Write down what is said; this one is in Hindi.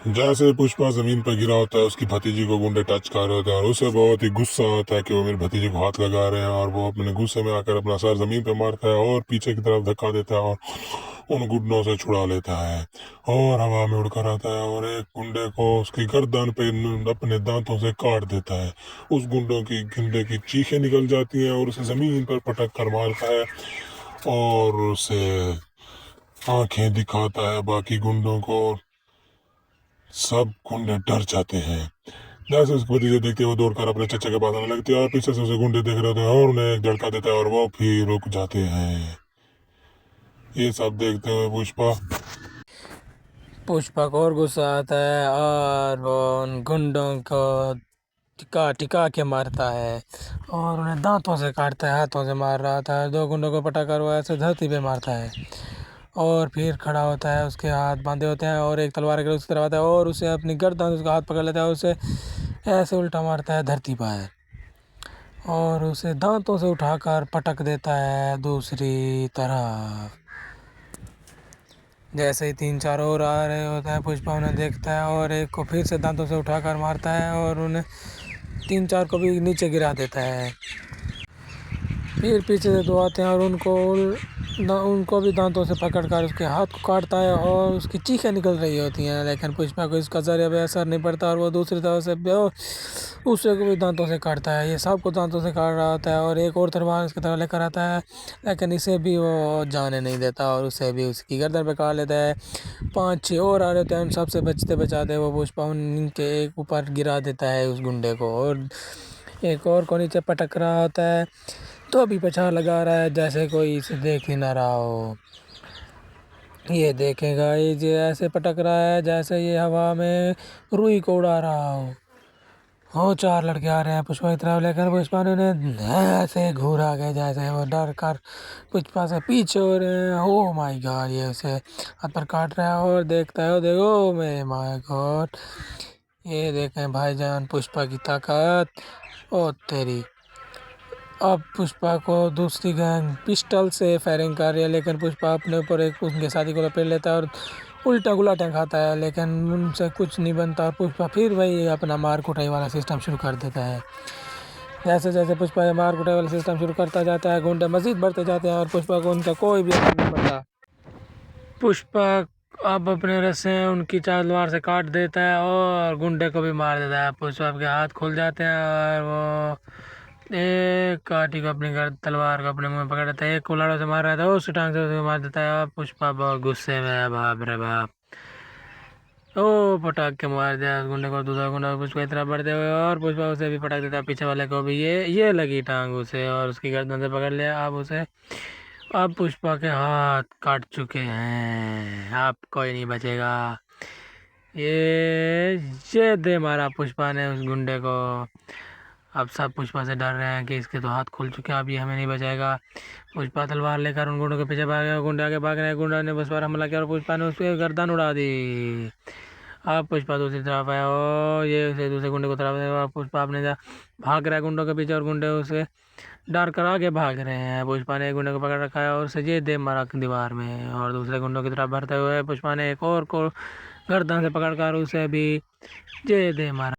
जैसे पुष्पा जमीन पर गिरा होता है, उसकी भतीजी को गुंडे टच कर रहे होते हैं और उसे बहुत ही गुस्सा आता है कि वो मेरे भतीजे को हाथ लगा रहे हैं, और वो अपने गुस्से में आकर अपना सर जमीन पर मारता है और पीछे की तरफ धक्का देता है और उन गुंडों से छुड़ा लेता है और हवा में उड़कर आता है और एक गुंडे को उसकी गर्दन पे अपने दांतों से काट देता है। उस गुंडे की चीखें निकल जाती हैं और उसे जमीन पर पटक कर मारता है और उसे आंखें दिखाता है बाकी गुंडों को। सब गुंडे डर जाते हैं। जैसे उसको भतीजे देखते हैं, वो दौड़कर अपने चचा के पास आने लगती है और पीछे से उसे गुंडे देख रहे होते हैं और उन्हें एक झटका देता है और वो भी रुक जाते हैं। ये सब देखते हुए पुष्पा पुष्पा को और गुस्सा आता है और वो उन गुंडों को टिका टिका के मारता है और उन्हें दांतों से काटता है, हाथों से मार रहा था। दो गुंडों को पटाकर वो ऐसे धरती पे मारता है और फिर खड़ा होता है, उसके हाथ बांधे होते हैं और एक तलवार के उसकी तरफ आता है और उसे अपनी गर्दन उसका हाथ पकड़ लेता है, उसे ऐसे उल्टा मारता है धरती पर और उसे दांतों से उठाकर पटक देता है दूसरी तरफ। जैसे ही 3-4 और आ रहे होता है, पुष्पा उन्हें देखता है और एक को फिर से दांतों से उठाकर मारता है और उन्हें 3-4 को भी नीचे गिरा देता है। फिर पीछे से दो आते हैं और उनको भी दांतों से पकड़कर उसके हाथ को काटता है और उसकी चीखें निकल रही होती हैं, लेकिन पुष्पा को इसका जरिया भी असर नहीं पड़ता और वो दूसरी तरफ से उसे को भी दांतों से काटता है। ये सबको दांतों से काट रहा होता है और एक और तलवार उसकी तरफ लेकर आता है, लेकिन इसे भी वो जाने नहीं देता और उसे भी उसकी गर्दन पे काट लेता है। 5-6 और आ रहे होते हैं, उन सबसे बचते बचाते वो पुष्पा उनके एक ऊपर गिरा देता है उस गुंडे को और एक और को नीचे पटक रहा होता है, तो अभी पछाड़ लगा रहा है जैसे कोई इसे देख ही ना रहा हो। ये देखेगा, ये जो ऐसे पटक रहा है जैसे ये हवा में रुई को उड़ा रहा हो। 4 लड़के आ रहे हैं पुष्पा की तरफ, लेकर पुष्पा ने उन्हें ऐसे घूरा के जैसे वो डर कर पुष्पा से पीछे हो रहे हैं। ओ माय गॉड, ये उसे हाथ पर काट रहा है और देखता है, देखो मेरे माय गॉड, ये देखें भाईजान पुष्पा की ताकत। ओ तेरी, अब पुष्पा को दूसरी गैंग पिस्टल से फायरिंग कर रही है, लेकिन पुष्पा अपने ऊपर एक उनके साथी को लपेट लेता है और उल्टा गुलाटियाँ खाता है, लेकिन उनसे कुछ नहीं बनता और पुष्पा फिर वही अपना मार कुटाई वाला सिस्टम शुरू कर देता है। जैसे जैसे पुष्पा ये मार कुटाई वाला सिस्टम शुरू करता जाता है, गुंडे मजीद बढ़ते जाते हैं और पुष्पा को उनका कोई भी असर नहीं पड़ता। पुष्पा अब अपने रस्से उनकी तलवार से काट देता है और गुंडे को भी मार देता है। पुष्पा के हाथ खुल जाते हैं और वो एक काठी को अपनी तलवार को अपने मुंह में पकड़ लेता है, एक को लाड़ों से मार रहा था उस टांग से उसे मार देता है और पुष्पा बहुत गुस्से में है, बाप रे बाप। ओ पटाख के मार दिया उस गुंडे को, दूसरा गुंडा पुष्पा की तरफ बढ़ते हुए और पुष्पा उसे भी पटक देता है, पीछे वाले को भी ये लगी टांग उसे और उसकी गर्दन से पकड़ लिया। अब पुष्पा के हाथ काट चुके हैं, अब कोई नहीं बचेगा। ये दे मारा पुष्पा ने उस गुंडे को। अब सब पुष्पा से डर रहे हैं कि इसके तो हाथ खुल चुके हैं, अब ये हमें नहीं बचाएगा। पुष्पा तलवार लेकर उन गुंडों के पीछे भाग गया, गुंडे आगे भाग रहे हैं, गुंडा ने पुष्पा पर हमला किया और पुष्पा ने उस पर गर्दन उड़ा दी। अब पुष्पा दूसरी तरफ आया और ये उसे दूसरे गुंडे को तरफ आया। पुष्पा अपने भाग रहा है गुंडों के पीछे और गुंडे उसे डर कर आगे भाग रहे हैं। पुष्पा ने एक गुंडे को पकड़ रखा है और उसे ये दे मारा दीवार में और दूसरे गुंडों की तरफ बढ़ते हुए पुष्पा ने एक और को गर्दन से पकड़कर उसे भी ये दे मारा।